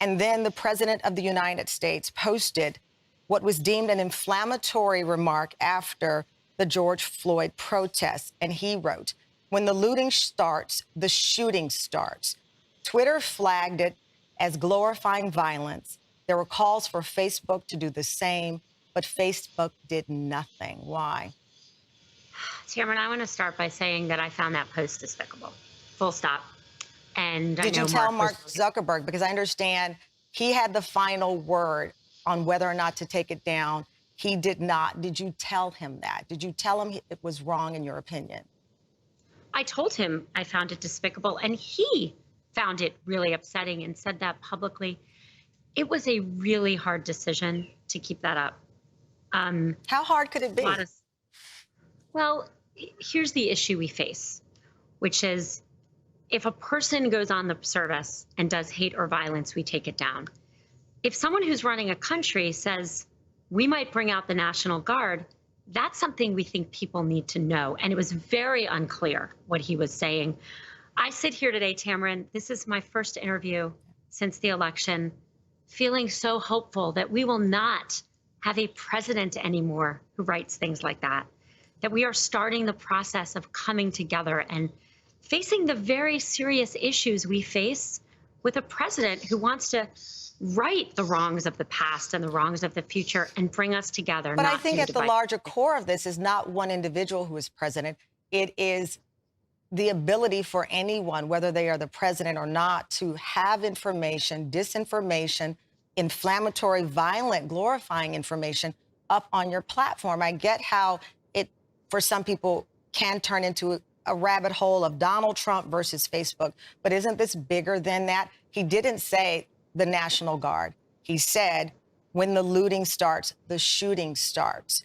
And then the President of the United States posted what was deemed an inflammatory remark after the George Floyd protests. And he wrote, "When the looting starts, the shooting starts." Twitter flagged it as glorifying violence. There were calls for Facebook to do the same, but Facebook did nothing. Why? Tamron, I want to start by saying that I found that post despicable. Full stop. And I Did you know tell Mark Mark was. Zuckerberg? Because I understand he had the final word on whether or not to take it down. He did not. Did you tell him that? Did you tell him it was wrong in your opinion? I told him I found it despicable, and he found it really upsetting and said that publicly. It was a really hard decision to keep that up. How hard could it A lot be? of, well, here's the issue we face, which is if a person goes on the service and does hate or violence, we take it down. If someone who's running a country says we might bring out the National Guard, that's something we think people need to know. And it was very unclear what he was saying. I sit here today, Tamron. This is my first interview since the election, feeling so hopeful that we will not have a president anymore who writes things like that we are starting the process of coming together and facing the very serious issues we face with a president who wants to right the wrongs of the past and the wrongs of the future and bring us together. But I Not think to at the divide. larger core of this is not one individual who is president. It is the ability for anyone, whether they are the president or not, to have information, disinformation, inflammatory, violent, glorifying information up on your platform. I get how it, for some people, can turn into a rabbit hole of Donald Trump versus Facebook. But isn't this bigger than that? He didn't say the National Guard. He said, when the looting starts, the shooting starts.